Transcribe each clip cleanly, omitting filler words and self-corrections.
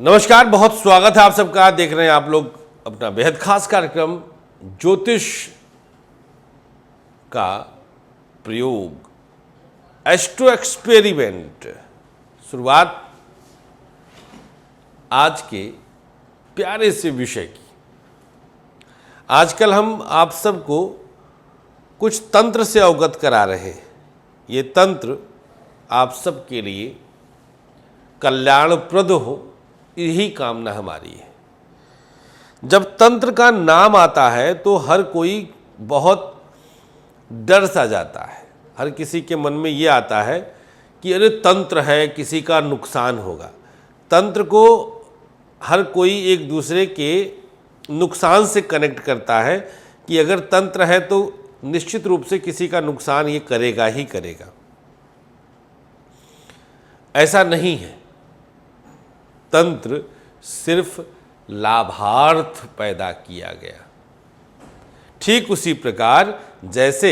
नमस्कार, बहुत स्वागत है आप सबका। देख रहे हैं आप लोग अपना बेहद खास कार्यक्रम ज्योतिष का प्रयोग, एस्ट्रो एक्सपेरिमेंट। शुरुआत आज के प्यारे से विषय की। आजकल हम आप सबको कुछ तंत्र से अवगत करा रहे हैं। ये तंत्र आप सबके लिए कल्याणप्रद हो, यही कामना हमारी है। जब तंत्र का नाम आता है तो हर कोई बहुत डर सा जाता है। हर किसी के मन में ये आता है कि अरे तंत्र है, किसी का नुकसान होगा। तंत्र को हर कोई एक दूसरे के नुकसान से कनेक्ट करता है कि अगर तंत्र है तो निश्चित रूप से किसी का नुकसान ये करेगा ही करेगा। ऐसा नहीं है। तंत्र सिर्फ लाभार्थ पैदा किया गया। ठीक उसी प्रकार जैसे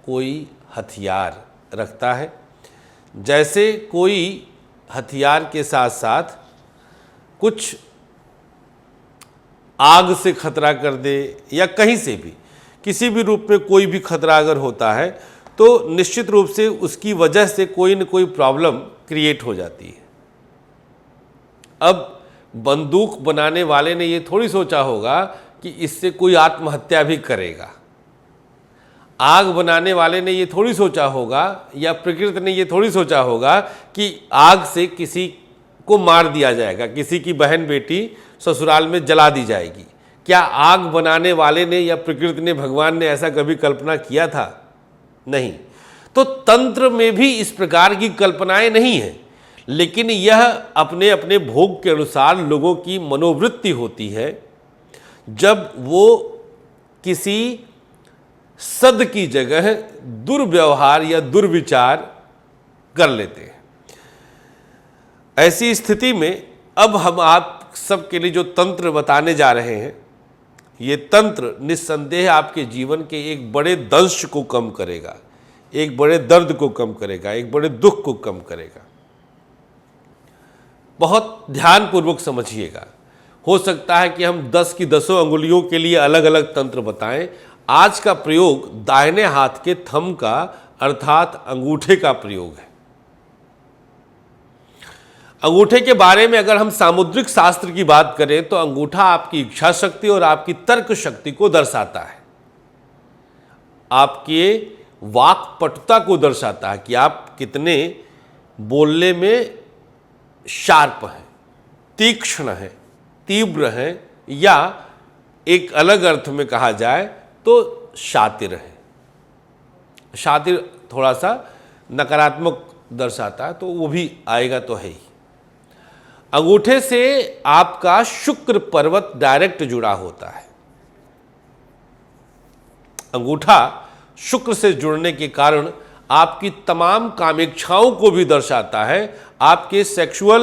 कोई हथियार रखता है, जैसे कोई हथियार के साथ साथ कुछ आग से खतरा कर दे या कहीं से भी किसी भी रूप में कोई भी खतरा अगर होता है तो निश्चित रूप से उसकी वजह से कोई न कोई प्रॉब्लम क्रिएट हो जाती है। अब बंदूक बनाने वाले ने ये थोड़ी सोचा होगा कि इससे कोई आत्महत्या भी करेगा। आग बनाने वाले ने ये थोड़ी सोचा होगा या प्रकृति ने ये थोड़ी सोचा होगा कि आग से किसी को मार दिया जाएगा, किसी की बहन बेटी ससुराल में जला दी जाएगी। क्या आग बनाने वाले ने या प्रकृति ने, भगवान ने ऐसा कभी कल्पना किया था? नहीं। तो तंत्र में भी इस प्रकार की कल्पनाएं नहीं है, लेकिन यह अपने अपने भोग के अनुसार लोगों की मनोवृत्ति होती है। जब वो किसी सद की जगह दुर्व्यवहार या दुर्विचार कर लेते हैं। ऐसी स्थिति में अब हम आप सबके लिए जो तंत्र बताने जा रहे हैं, ये तंत्र निस्संदेह आपके जीवन के एक बड़े दंश को कम करेगा, एक बड़े दर्द को कम करेगा, एक बड़े दुख को कम करेगा। बहुत ध्यानपूर्वक समझिएगा। हो सकता है कि हम 10 की 10 अंगुलियों के लिए अलग अलग तंत्र बताएं। आज का प्रयोग दाहिने हाथ के थंब का अर्थात अंगूठे का प्रयोग है। अंगूठे के बारे में अगर हम सामुद्रिक शास्त्र की बात करें तो अंगूठा आपकी इच्छा शक्ति और आपकी तर्क शक्ति को दर्शाता है। आपके वाक्पटुता को दर्शाता है कि आप कितने बोलने में शार्प हैं, तीक्ष्ण हैं, तीव्र हैं, या एक अलग अर्थ में कहा जाए तो शातिर हैं। शातिर थोड़ा सा नकारात्मक दर्शाता है, तो वो भी आएगा तो है ही। अंगूठे से आपका शुक्र पर्वत डायरेक्ट जुड़ा होता है। अंगूठा शुक्र से जुड़ने के कारण आपकी तमाम कामेच्छाओं को भी दर्शाता है, आपके सेक्सुअल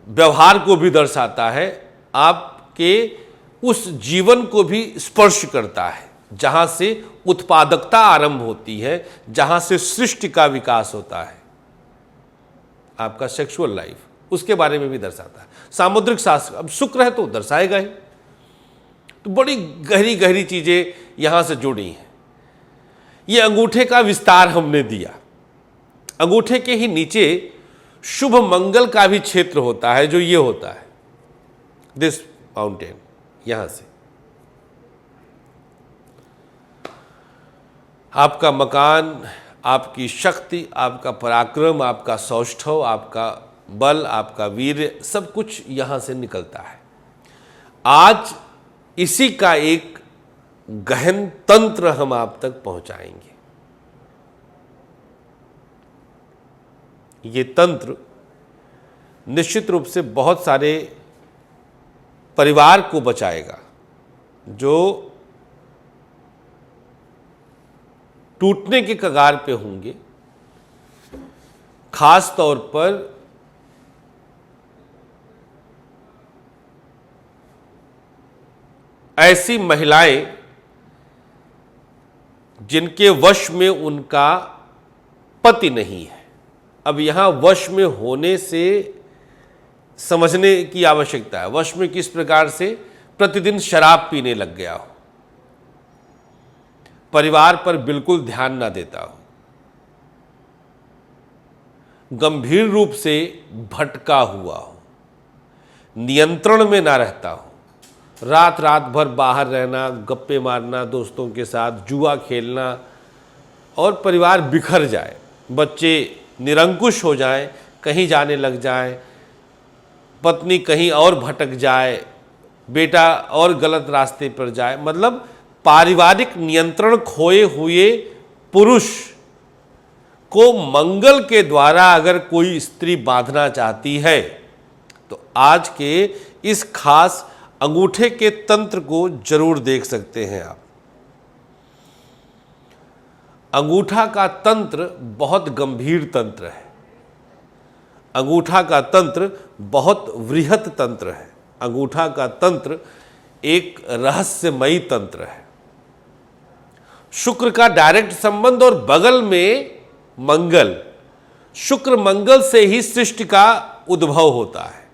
व्यवहार को भी दर्शाता है, आपके उस जीवन को भी स्पर्श करता है जहां से उत्पादकता आरंभ होती है, जहां से सृष्टि का विकास होता है। आपका सेक्सुअल लाइफ, उसके बारे में भी दर्शाता है। सामुद्रिक शास्त्र, अब शुक्र है तो दर्शाएगा ही। तो बड़ी गहरी गहरी चीजें यहां से जुड़ी हैं। ये अंगूठे का विस्तार हमने दिया। अंगूठे के ही नीचे शुभ मंगल का भी क्षेत्र होता है, जो ये होता है, दिस माउंटेन। यहां से आपका मकान, आपकी शक्ति, आपका पराक्रम, आपका सौष्ठव, आपका बल, आपका वीर्य, सब कुछ यहां से निकलता है। आज इसी का एक गहन तंत्र हम आप तक पहुंचाएंगे। ये तंत्र निश्चित रूप से बहुत सारे परिवार को बचाएगा जो टूटने के कगार पे होंगे। खास तौर पर ऐसी महिलाएं जिनके वश में उनका पति नहीं है। अब यहां वश में होने से समझने की आवश्यकता है। वश में किस प्रकार से प्रतिदिन शराब पीने लग गया हो, परिवार पर बिल्कुल ध्यान ना देता हो, गंभीर रूप से भटका हुआ हो, नियंत्रण में ना रहता हो, रात रात भर बाहर रहना, गप्पे मारना दोस्तों के साथ, जुआ खेलना और परिवार बिखर जाए, बच्चे निरंकुश हो जाएं, कहीं जाने लग जाएं, पत्नी कहीं और भटक जाए, बेटा और गलत रास्ते पर जाए, मतलब पारिवारिक नियंत्रण खोए हुए पुरुष को मंगल के द्वारा अगर कोई स्त्री बांधना चाहती है तो आज के इस खास अंगूठे के तंत्र को जरूर देख सकते हैं आप। अंगूठा का तंत्र बहुत गंभीर तंत्र है। अंगूठा का तंत्र बहुत वृहत तंत्र है। अंगूठा का तंत्र एक रहस्यमयी तंत्र है। शुक्र का डायरेक्ट संबंध और बगल में मंगल, शुक्र मंगल से ही सृष्टि का उद्भव होता है।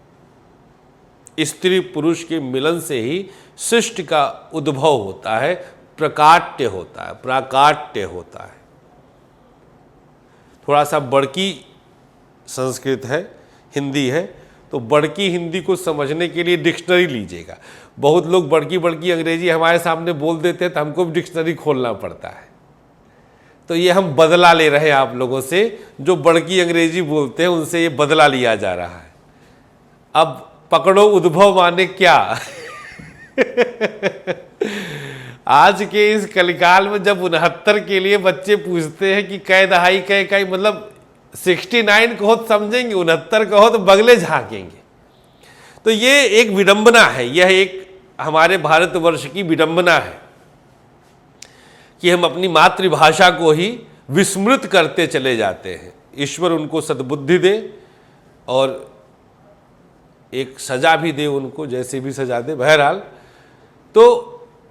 स्त्री पुरुष के मिलन से ही सृष्टि का उद्भव होता है, प्रकाट्य होता है, प्राकाट्य होता है। थोड़ा सा बड़की संस्कृत है, हिंदी है, तो बड़की हिंदी को समझने के लिए डिक्शनरी लीजिएगा। बहुत लोग बड़की बड़की अंग्रेजी हमारे सामने बोल देते हैं तो हमको भी डिक्शनरी खोलना पड़ता है। तो ये हम बदला ले रहे हैं आप लोगों से, जो बड़की अंग्रेजी बोलते हैं उनसे ये बदला लिया जा रहा है। अब पकड़ो उद्भव माने क्या। आज के इस कलिकाल में जब 69 के लिए बच्चे पूछते हैं कि कै दहाई कै इकाई, मतलब 69 कहो तो समझेंगे, 69 कहो तो बगले झांकेंगे। तो ये एक विडंबना है, यह एक हमारे भारतवर्ष की विडंबना है कि हम अपनी मातृभाषा को ही विस्मृत करते चले जाते हैं। ईश्वर उनको सद्बुद्धि दे और एक सजा भी दे उनको, जैसे भी सजा दे। बहरहाल, तो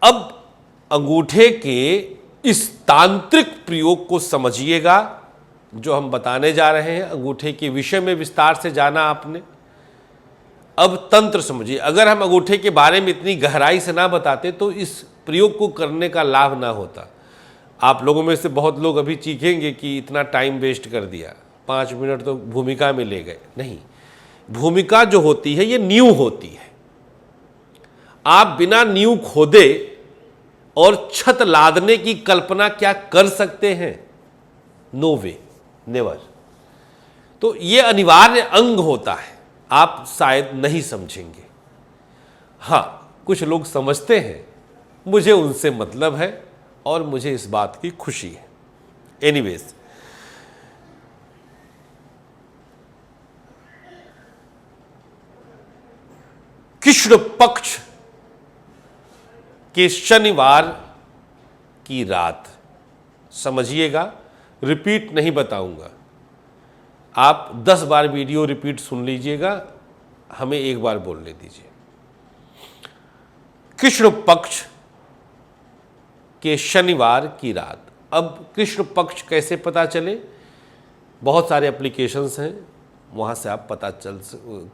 अब अंगूठे के इस तांत्रिक प्रयोग को समझिएगा जो हम बताने जा रहे हैं। अंगूठे के विषय में विस्तार से जाना आपने, अब तंत्र समझिए। अगर हम अंगूठे के बारे में इतनी गहराई से ना बताते तो इस प्रयोग को करने का लाभ ना होता। आप लोगों में से बहुत लोग अभी चीखेंगे कि इतना टाइम वेस्ट कर दिया, 5 मिनट तो भूमिका में ले गए। नहीं, भूमिका जो होती है ये नींव होती है। आप बिना नींव खोदे और छत लादने की कल्पना क्या कर सकते हैं? नो वे, नेवर। तो ये अनिवार्य अंग होता है, आप शायद नहीं समझेंगे। हाँ, कुछ लोग समझते हैं, मुझे उनसे मतलब है और मुझे इस बात की खुशी है। एनीवेज, कृष्ण पक्ष के शनिवार की रात समझिएगा, रिपीट नहीं बताऊंगा। आप 10 बार वीडियो रिपीट सुन लीजिएगा, हमें एक बार बोलने दीजिए। कृष्ण पक्ष के शनिवार की रात। अब कृष्ण पक्ष कैसे पता चले? बहुत सारे एप्लीकेशंस हैं, वहाँ से आप पता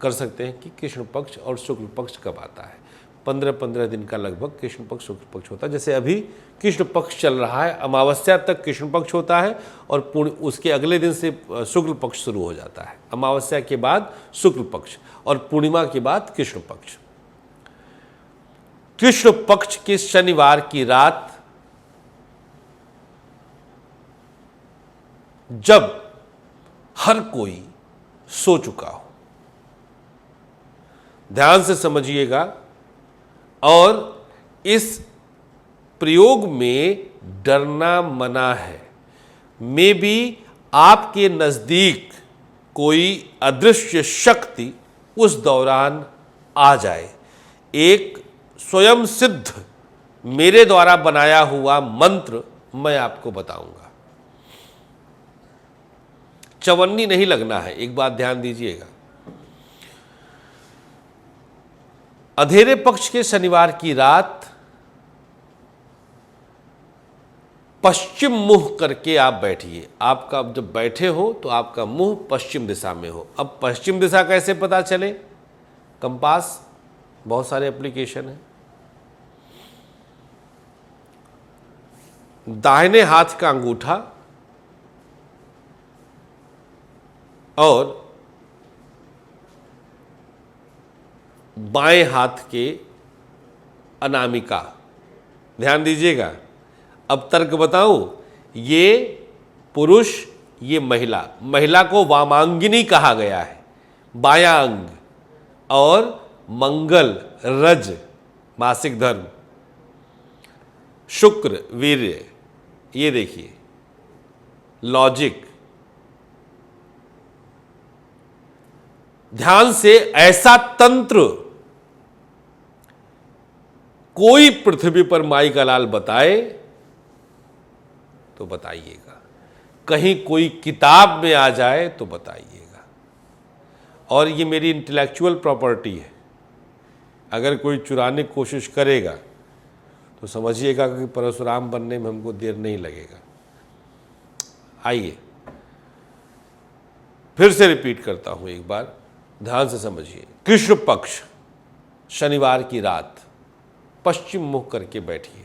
कर सकते हैं कि कृष्ण पक्ष और शुक्ल पक्ष कब आता है। 15-15 दिन का लगभग कृष्ण पक्ष शुक्ल पक्ष होता है। जैसे अभी कृष्ण पक्ष चल रहा है, अमावस्या तक कृष्ण पक्ष होता है और उसके अगले दिन से शुक्ल पक्ष शुरू हो जाता है। अमावस्या के बाद शुक्ल पक्ष और पूर्णिमा के बाद कृष्ण पक्ष। कृष्ण पक्ष के शनिवार की रात जब हर कोई सो चुका हो, ध्यान से समझिएगा। और इस प्रयोग में डरना मना है। मे बी आपके नज़दीक कोई अदृश्य शक्ति उस दौरान आ जाए। एक स्वयं सिद्ध मेरे द्वारा बनाया हुआ मंत्र मैं आपको बताऊंगा। चवन्नी नहीं लगना है, एक बात ध्यान दीजिएगा। अंधेरे पक्ष के शनिवार की रात पश्चिम मुंह करके आप बैठिए। आपका जब बैठे हो तो आपका मुंह पश्चिम दिशा में हो। अब पश्चिम दिशा कैसे पता चले? कंपास, बहुत सारे एप्लीकेशन हैं। दाहिने हाथ का अंगूठा और बाएं हाथ के अनामिका, ध्यान दीजिएगा। अब तर्क बताऊं, ये पुरुष, ये महिला। महिला को वामांगिनी कहा गया है, बायां अंग, और मंगल, रज, मासिक धर्म, शुक्र, वीर्य। ये देखिए लॉजिक, ध्यान से। ऐसा तंत्र कोई पृथ्वी पर माई का लाल बताए तो बताइएगा, कहीं कोई किताब में आ जाए तो बताइएगा। और ये मेरी इंटेलेक्चुअल प्रॉपर्टी है, अगर कोई चुराने की कोशिश करेगा तो समझिएगा कि परशुराम बनने में हमको देर नहीं लगेगा। आइए फिर से रिपीट करता हूं एक बार, ध्यान से समझिए। कृष्ण पक्ष, शनिवार की रात, पश्चिम मुख करके बैठिए।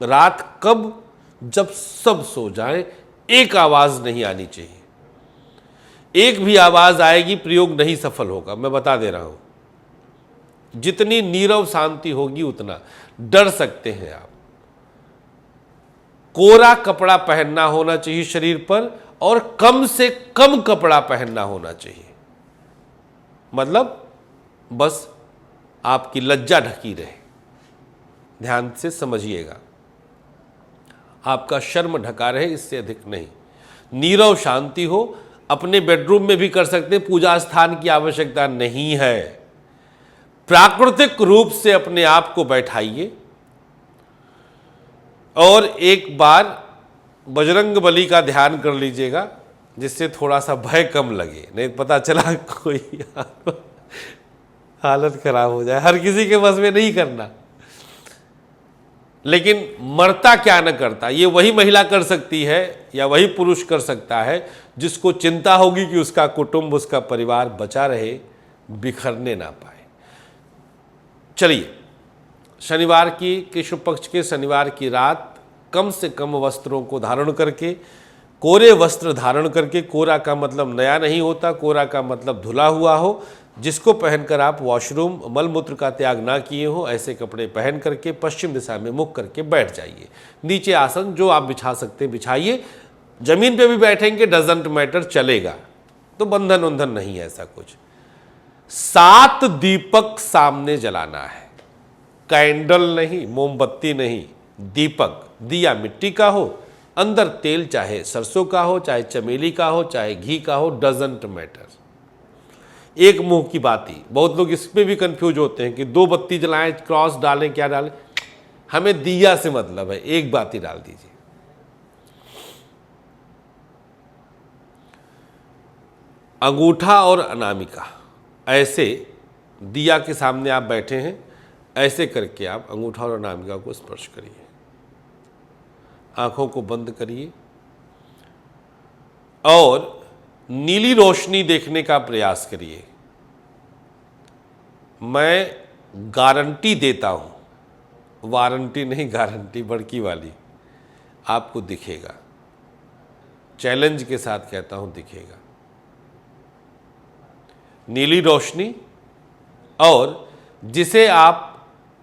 रात कब? जब सब सो जाएं, एक आवाज नहीं आनी चाहिए। एक भी आवाज आएगी प्रयोग नहीं सफल होगा, मैं बता दे रहा हूं। जितनी नीरव शांति होगी उतना डर सकते हैं आप। कोरा कपड़ा पहनना होना चाहिए शरीर पर, और कम से कम कपड़ा पहनना होना चाहिए। मतलब बस आपकी लज्जा ढकी रहे, ध्यान से समझिएगा। आपका शर्म ढका रहे, इससे अधिक नहीं। नीरव शांति हो, अपने बेडरूम में भी कर सकते, पूजा स्थान की आवश्यकता नहीं है। प्राकृतिक रूप से अपने आप को बैठाइए और एक बार बजरंग बली का ध्यान कर लीजिएगा, जिससे थोड़ा सा भय कम लगे। नहीं पता चला कोई हालत खराब हो जाए। हर किसी के बस में नहीं करना, लेकिन मरता क्या न करता, ये वही महिला कर सकती है या वही पुरुष कर सकता है जिसको चिंता होगी कि उसका कुटुंब, उसका परिवार बचा रहे, बिखरने ना पाए। चलिए, शनिवार की, कृष्ण पक्ष के शनिवार की रात कम से कम वस्त्रों को धारण करके, कोरे वस्त्र धारण करके, कोरा का मतलब नया नहीं होता, कोरा का मतलब धुला हुआ हो, जिसको पहनकर आप वॉशरूम, मल मूत्र का त्याग ना किए हो, ऐसे कपड़े पहन करके पश्चिम दिशा में मुख करके बैठ जाइए। नीचे आसन जो आप बिछा सकते हैं बिछाइए, जमीन पे भी बैठेंगे डजंट मैटर, चलेगा। तो बंधन उंधन नहीं है ऐसा कुछ। 7 दीपक सामने जलाना है, कैंडल नहीं, मोमबत्ती नहीं, दीपक। दिया मिट्टी का हो, अंदर तेल चाहे सरसों का हो, चाहे चमेली का हो, चाहे घी का हो, डजंट मैटर। एक मुंह की बाती। बहुत लोग इस पे भी कंफ्यूज होते हैं कि 2 बत्ती जलाएं, क्रॉस डालें, क्या डालें। हमें दिया से मतलब है, एक बाती डाल दीजिए। अंगूठा और अनामिका, ऐसे दिया के सामने आप बैठे हैं, ऐसे करके आप अंगूठा और अनामिका को स्पर्श करिए। आंखों को बंद करिए और नीली रोशनी देखने का प्रयास करिए। मैं गारंटी देता हूं, वारंटी नहीं, गारंटी बड़की वाली, आपको दिखेगा। चैलेंज के साथ कहता हूं, दिखेगा। नीली रोशनी, और जिसे आप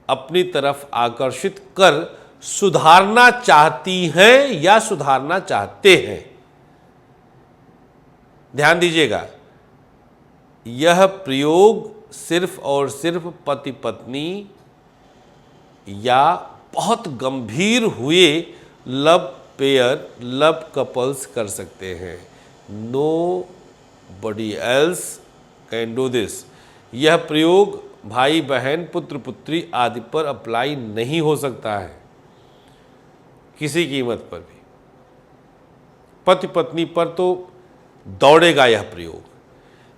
अपनी तरफ आकर्षित कर सुधारना चाहती हैं या सुधारना चाहते हैं। ध्यान दीजिएगा, यह प्रयोग सिर्फ और सिर्फ पति पत्नी या बहुत गंभीर हुए लव पेयर, लव कपल्स कर सकते हैं। Nobody else can do this. यह प्रयोग भाई बहन, पुत्र पुत्री आदि पर अप्लाई नहीं हो सकता है किसी कीमत पर भी। पति पत्नी पर तो दौड़ेगा यह प्रयोग।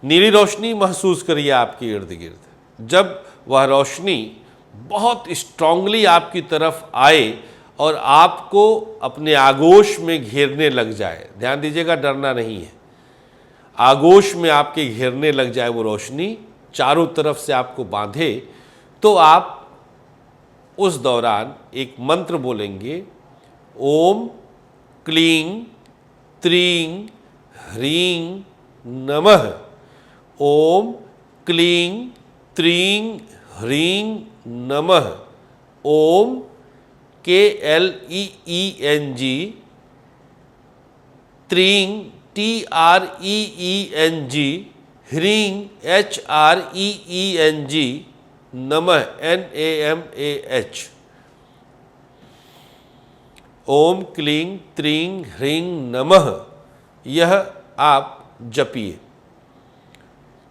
नीली रोशनी महसूस करिए आपके इर्द गिर्द। जब वह रोशनी बहुत स्ट्रांगली आपकी तरफ आए और आपको अपने आगोश में घेरने लग जाए, ध्यान दीजिएगा, डरना नहीं है, आगोश में आपके घेरने लग जाए वो रोशनी, चारों तरफ से आपको बांधे, तो आप उस दौरान एक मंत्र बोलेंगे, ओम क्लीं त्रीं ह्रीं नमः। ओम क्लीं त्रीं ह्रीं नमः। ओम KLEENG त्रीं TREENG ह्रीं HREENG नमः NAMAH। ओम क्लीं त्रीं ह्रीं नमः, यह आप जपिए।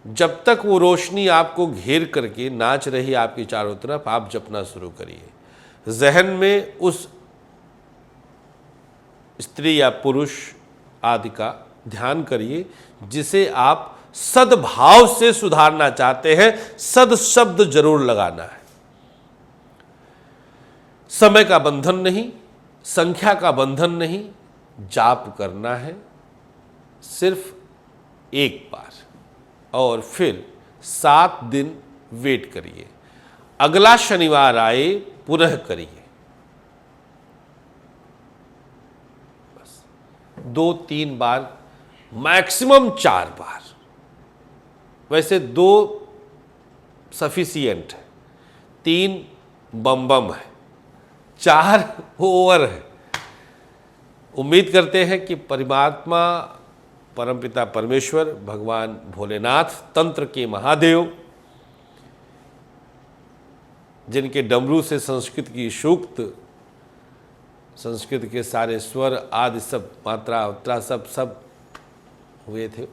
जब तक वो रोशनी आपको घेर करके नाच रही आपकी चारों तरफ, आप जपना शुरू करिए। जहन में उस स्त्री या पुरुष आदि का ध्यान करिए जिसे आप सद्भाव से सुधारना चाहते हैं। सद शब्द जरूर लगाना है। समय का बंधन नहीं, संख्या का बंधन नहीं, जाप करना है सिर्फ एक बार, और फिर 7 दिन वेट करिए। अगला शनिवार आए पुनः करिए। बस 2-3 बार, मैक्सिमम 4 बार। वैसे 2 सफिशिएंट है, 3 बम है, 4 ओवर है। उम्मीद करते हैं कि परमात्मा, परमपिता परमेश्वर, भगवान भोलेनाथ, तंत्र के महादेव, जिनके डमरू से संस्कृत की सूक्त, संस्कृत के सारे स्वर आदि सब, मात्रा उत्तरा सब हुए थे,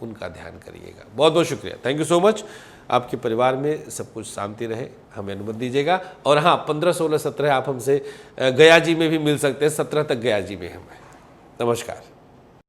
उनका ध्यान करिएगा। बहुत बहुत शुक्रिया, थैंक यू सो मच। आपके परिवार में सब कुछ शांति रहे, हमें अनुमति दीजिएगा। और हाँ, 15, 16, 17 आप हमसे गया जी में भी मिल सकते हैं। 17 तक गया जी में हम हैं। नमस्कार।